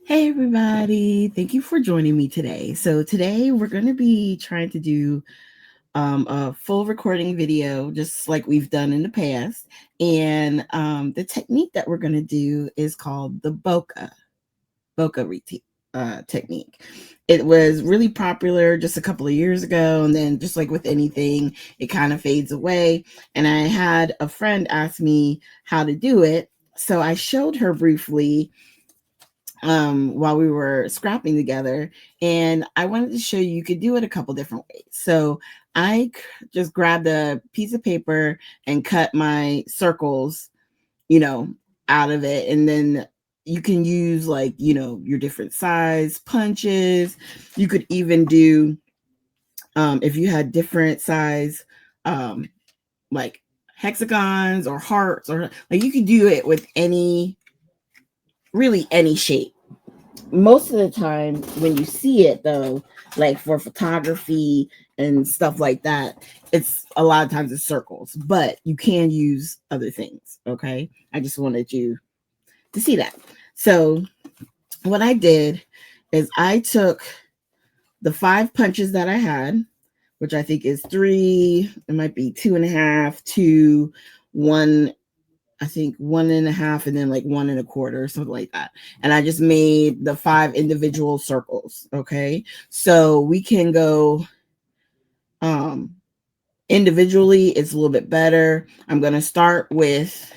Hey everybody, thank you for joining me today. So today we're going to be trying to do a full recording video just like we've done in the past. And the technique that we're going to do is called the bokeh technique. It was really popular just a couple of years ago, and then just like with anything, it kind of fades away. And I had a friend ask me how to do it. So I showed her briefly while we were scrapping together, and I wanted to show you could do it a couple different ways. So just grabbed a piece of paper and cut my circles, you know, out of it, and then you can use like your different size punches. You could even do if you had different size um like hexagons or hearts, or like you could do it with any shape. Most of the time when you see it though, like for photography and stuff like that, it's a lot of times it's circles, but you can use other things. Okay, I just wanted you to see that. So what I did is I took the 5 punches that I had, which I think is three, it might be 2.5, two, one, I think 1.5, and then like 1.25, something like that. And I just made the 5 individual circles. Okay. So we can go um individually, it's a little bit better. I'm gonna start with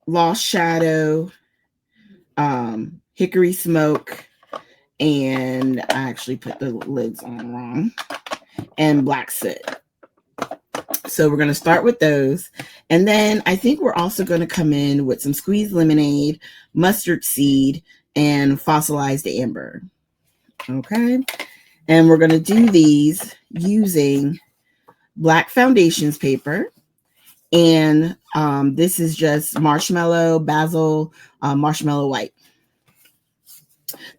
Lost Shadow, Hickory Smoke, and I actually put the lids on wrong, and Black Soot. So we're going to start with those. And then I think we're also going to come in with some squeezed lemonade, mustard seed, and fossilized amber. Okay. And we're going to do these using black foundations paper. And this is just marshmallow, basil, marshmallow white.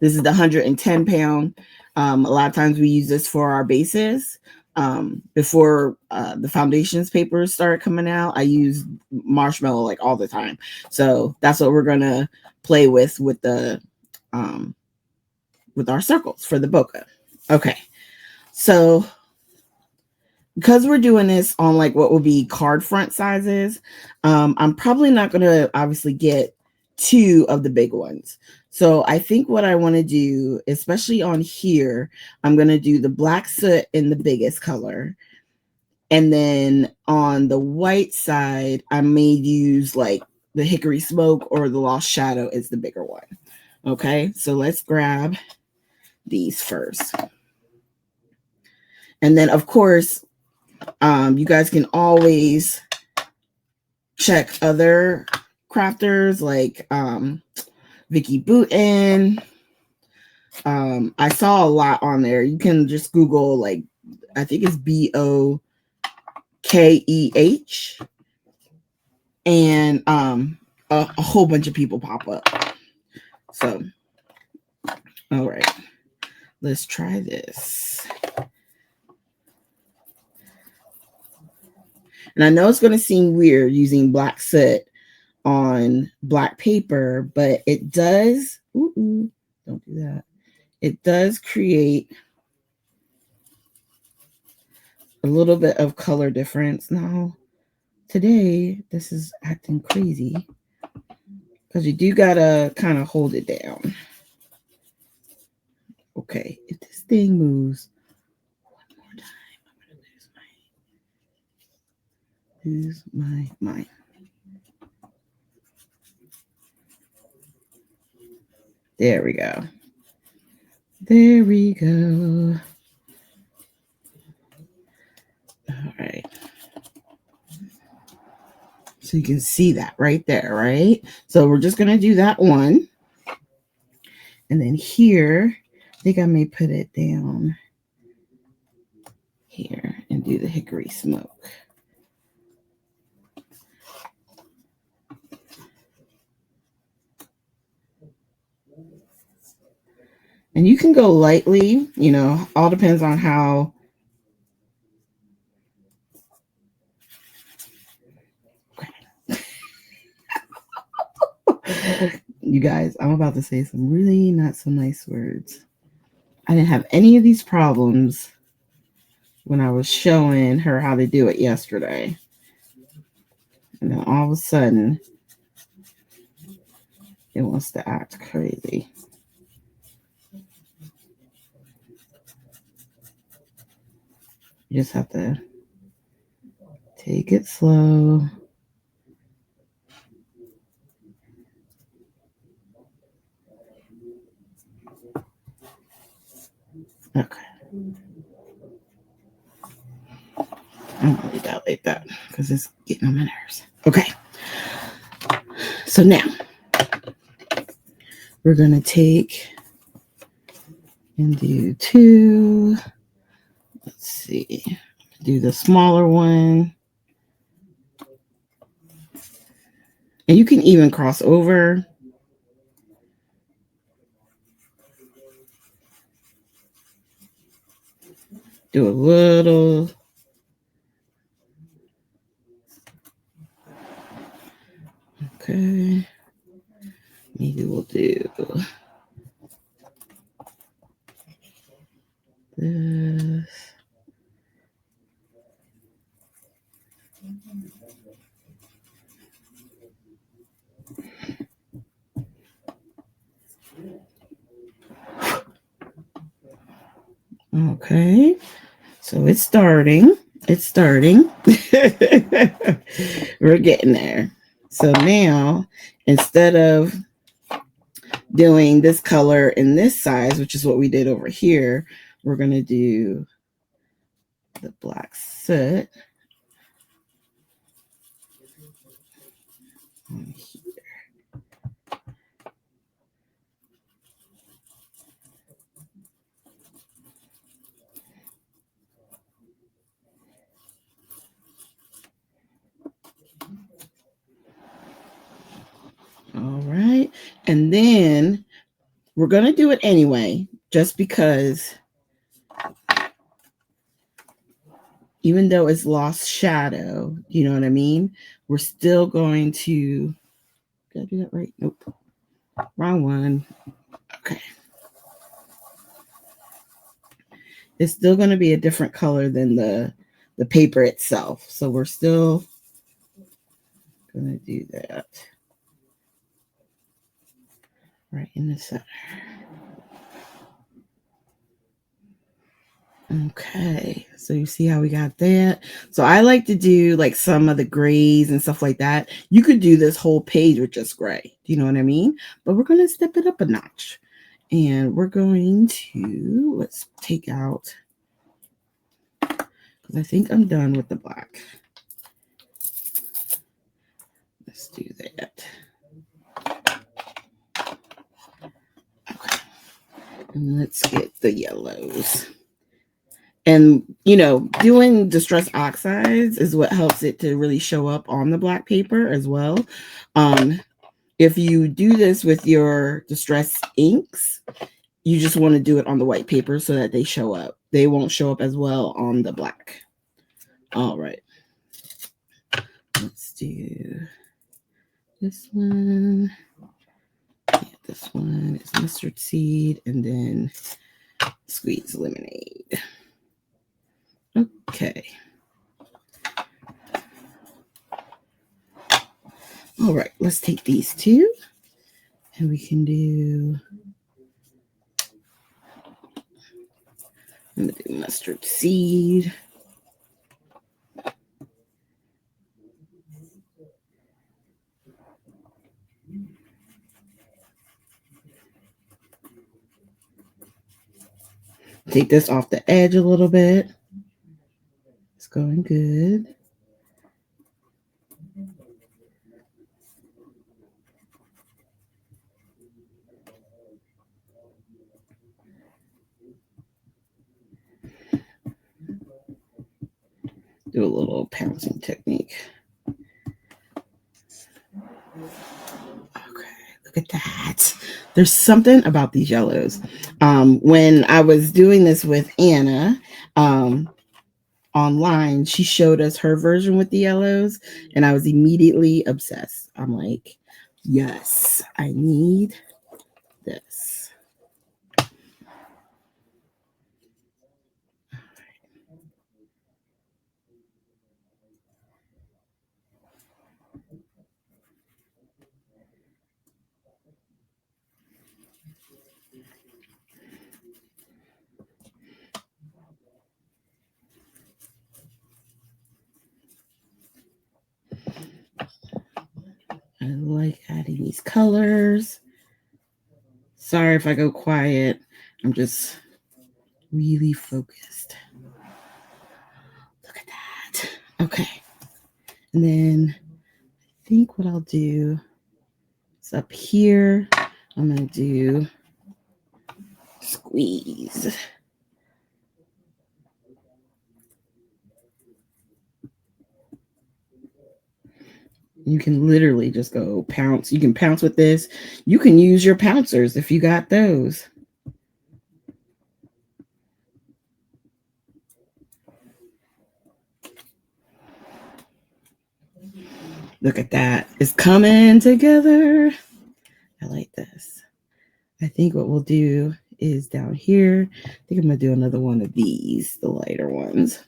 This is the 110 pound. A lot of times we use this for our bases. Before the foundations papers started coming out, I use marshmallow like all the time. So that's what we're gonna play with the with our circles for the bokeh. Okay, so because we're doing this on like what will be card front sizes, I'm probably not gonna obviously get 2 of the big ones. So I think what I want to do, especially on here, I'm going to do the black soot in the biggest color. And then on the white side, I may use like the hickory smoke or the lost shadow is the bigger one. Okay, so let's grab these first. And then, of course, you guys can always check other crafters like Vicky Booten. I saw a lot on there. You can just Google, like, I think it's Bokeh, and a whole bunch of people pop up. So, all right, let's try this. And I know it's going to seem weird using black soot on black paper, but it does. Don't do that. It does create a little bit of color difference. Now, today, this is acting crazy because you do gotta kind of hold it down. Okay, if this thing moves one more time, I'm gonna lose my mind. There we go. There we go. All right. So you can see that right there, right? So we're just going to do that one. And then here, I think I may put it down here and do the hickory smoke. And you can go lightly, all depends on how. You guys, I'm about to say some really not so nice words. I didn't have any of these problems when I was showing her how to do it yesterday. And then all of a sudden, it wants to act crazy. You just have to take it slow. Okay. I'm gonna leave that like that because it's getting on my nerves. Okay. So now we're gonna take and do 2. Let's see. Do the smaller one. And you can even cross over. Do a little. Okay. Maybe we'll do this. Okay. So it's starting. It's starting. We're getting there. So now, instead of doing this color in this size, which is what we did over here, we're going to do the black soot on here. All right. And then we're going to do it anyway, just because even though it's lost shadow, you know what I mean? We're still going to, did I do that right? Nope. Wrong one. Okay. It's still going to be a different color than the paper itself. So we're still going to do that right in the center. Okay, so you see how we got that? So I like to do like some of the grays and stuff like that. You could do this whole page with just gray. Do you know what I mean? But we're going to step it up a notch. And we're going to, let's take out, because I think I'm done with the black. Let's do that. Okay. And let's get the yellows. And, you know, doing Distress Oxides is what helps it to really show up on the black paper as well. If you do this with your Distress inks, you just want to do it on the white paper so that they show up. They won't show up as well on the black. All right. Let's do this one. Yeah, this one is mustard seed, and then squeeze lemonade. Okay. All right, let's take these two, and we can do, I'm going to do mustard seed. Take this off the edge a little bit. It's going good. Do a little pouncing technique. Okay, look at that. There's something about these yellows. When I was doing this with Anna online, she showed us her version with the yellows, and I was immediately obsessed. I'm like, Yes, I need this. I like adding these colors. Sorry if I go quiet. I'm just really focused. Look at that. Okay. And then I think what I'll do is up here, I'm going to do squeeze. You can literally just go pounce. You can pounce with this. You can use your pouncers if you got those. Look at that. It's coming together. I like this. I think what we'll do is down here, I think I'm going to do another one of these, the lighter ones.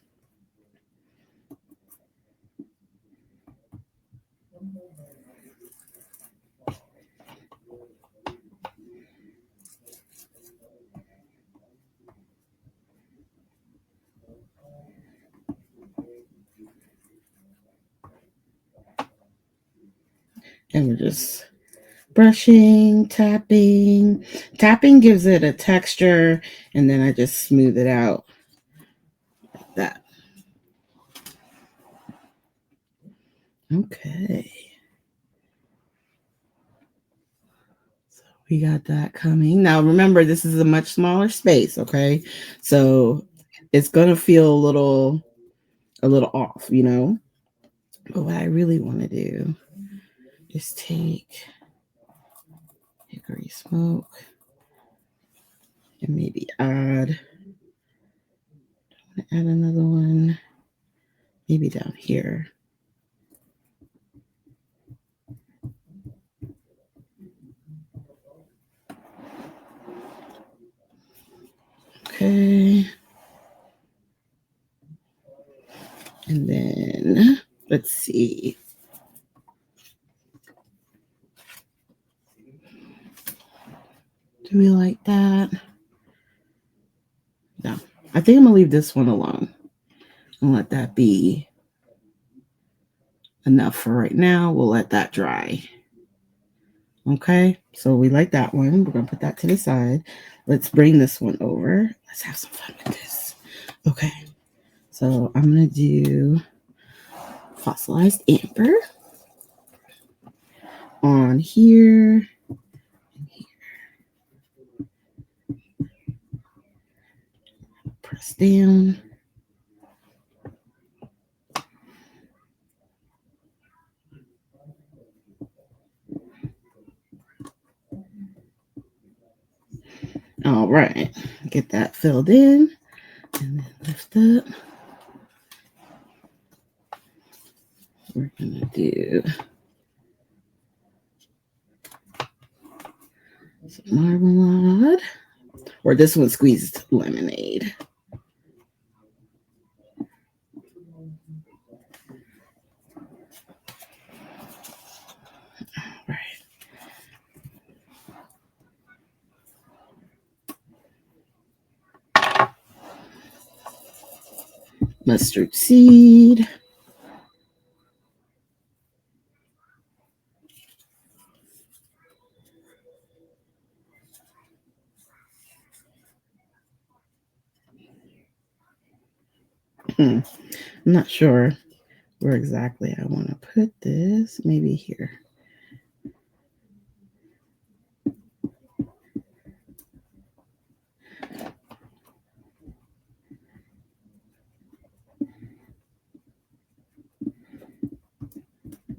And we're just brushing, tapping. Tapping gives it a texture, and then I just smooth it out like that. Okay. So we got that coming. Now remember, this is a much smaller space, okay? So it's gonna feel a little off, you know? But what I really want to do is take hickory smoke and maybe add another one, maybe down here. Okay. And then let's see. Do we like that? No. I think I'm gonna leave this one alone and let that be enough for right now. We'll let that dry. Okay, so we like that one. We're gonna put that to the side. Let's bring this one over. Let's have some fun with this. Okay, so I'm gonna do fossilized amber on here and here. Press down. All right, get that filled in and then lift up. We're gonna do some marmalade, or this one squeezed lemonade. All right. Mustard seed. I'm not sure where exactly I want to put this. Maybe here.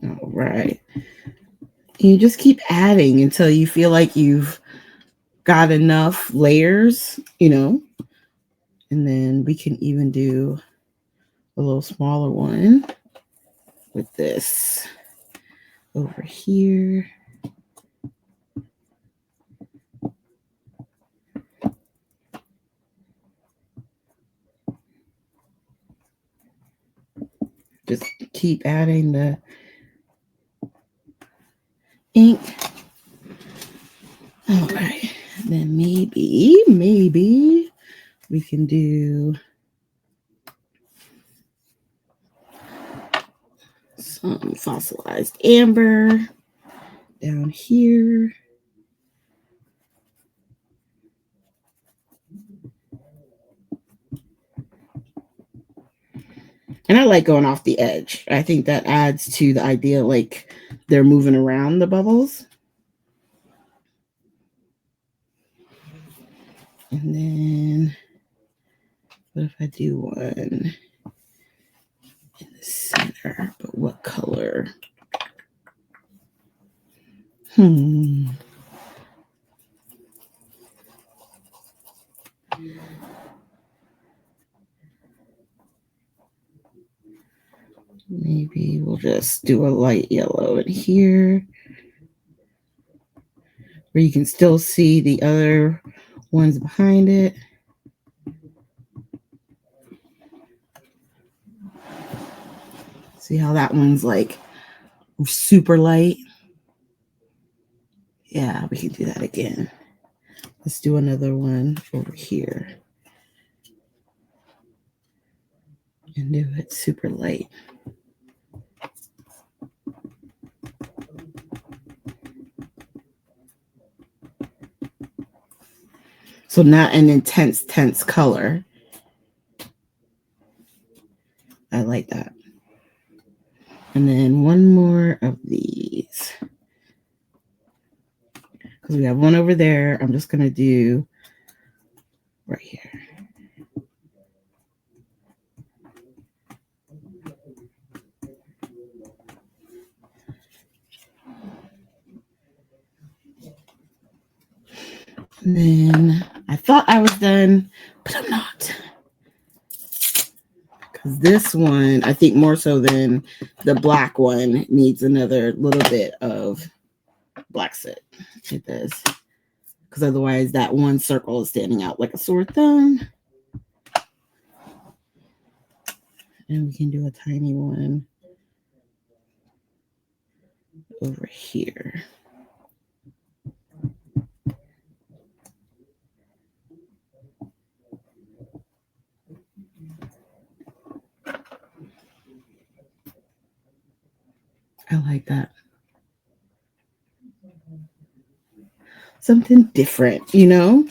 All right. You just keep adding until you feel like you've got enough layers, you know, and then we can even do a little smaller one with this over here. keep adding the ink. All right. Then maybe we can do some fossilized amber down here. And I like going off the edge. I think that adds to the idea, like they're moving around the bubbles. And then what if I do one in the center? But what color? Maybe we'll just do a light yellow in here, where you can still see the other ones behind it. See how that one's like super light? Yeah, we can do that again. Let's do another one over here and do it super light. So not an intense, tense color. I like that. And then one more of these. Because we have one over there. I'm just going to do right here. And then I thought I was done, but I'm not. Because this one, I think more so than the black one, needs another little bit of black soot. It does. Because otherwise that one circle is standing out like a sore thumb. And we can do a tiny one over here. I like that. Something different, you know?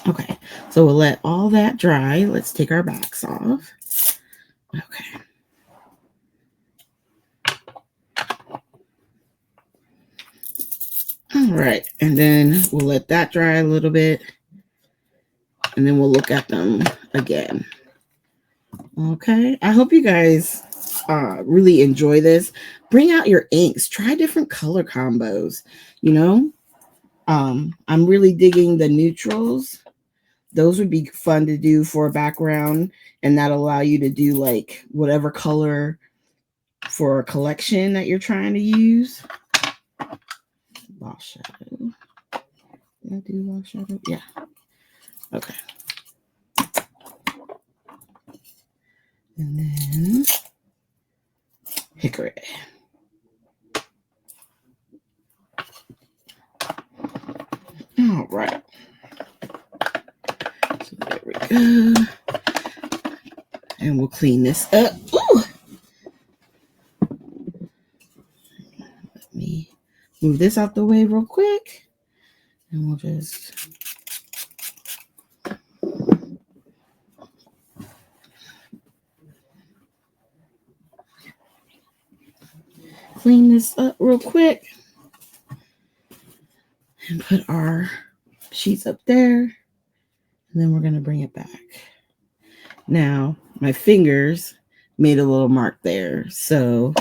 Okay, so we'll let all that dry. Let's take our backs off. Okay. All right, and then we'll let that dry a little bit, and then we'll look at them again. Okay, I hope you guys really enjoy this. Bring out your inks. Try different color combos, you know? I'm really digging the neutrals. Those would be fun to do for a background, and that'll allow you to do like whatever color for a collection that you're trying to use. Lost shadow. Did I do lost shadow? Yeah. Okay. And then hickory. All right. So there we go. And we'll clean this up. Ooh. Let me move this out the way real quick. And we'll just clean this up real quick. And put our sheets up there. And then we're going to bring it back. Now, my fingers made a little mark there. So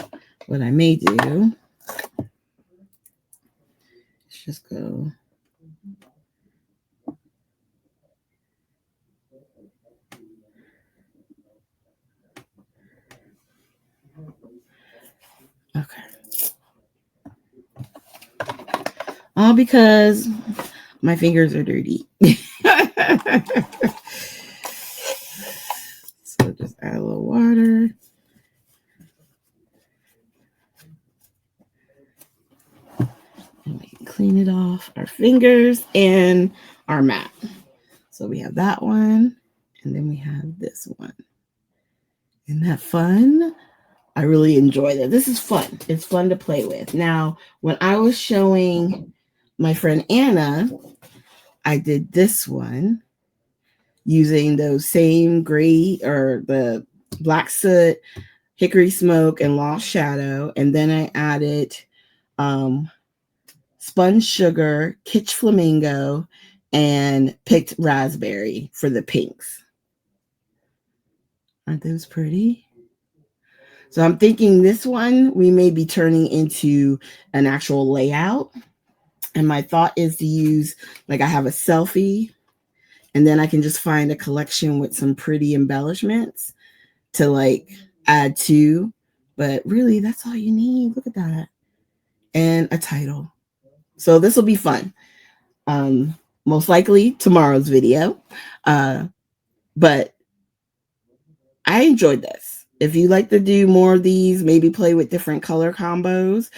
what I may do is just go okay. All because my fingers are dirty. So just add a little water. clean it off our fingers and our mat. So we have that one, and then we have this one. Isn't that fun? I really enjoy that. This is fun. It's fun to play with. Now, when I was showing my friend Anna, I did this one using those same gray or the black soot, hickory smoke, and lost shadow. And then I added spun sugar, kitsch flamingo, and picked raspberry for the pinks. Aren't those pretty? So I'm thinking this one we may be turning into an actual layout. And my thought is to use, like I have a selfie, and then I can just find a collection with some pretty embellishments to like add to. But really, that's all you need. Look at that. And a title. So this will be fun. Most likely tomorrow's video. But I enjoyed this. If you like to do more of these, maybe play with different color combos,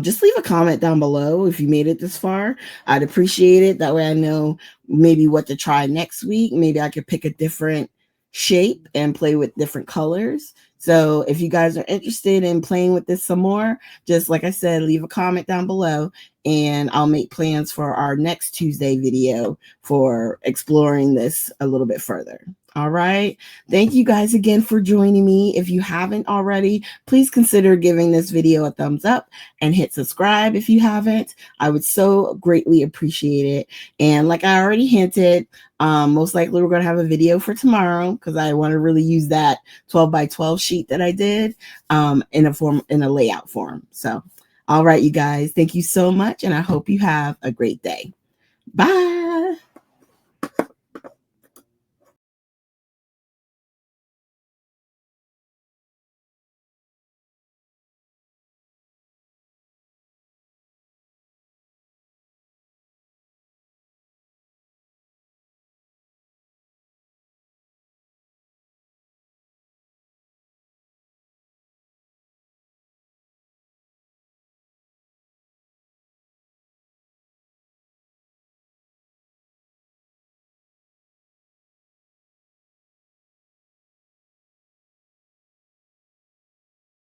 just leave a comment down below if you made it this far. I'd appreciate it. That way I know maybe what to try next week. Maybe I could pick a different shape and play with different colors. So if you guys are interested in playing with this some more, just like I said, leave a comment down below and I'll make plans for our next Tuesday video for exploring this a little bit further. All right. Thank you guys again for joining me. If you haven't already, please consider giving this video a thumbs up and hit subscribe if you haven't. I would so greatly appreciate it. And like I already hinted, most likely we're going to have a video for tomorrow because I want to really use that 12 by 12 sheet that I did in a layout form. So, all right, you guys, thank you so much. And I hope you have a great day. Bye.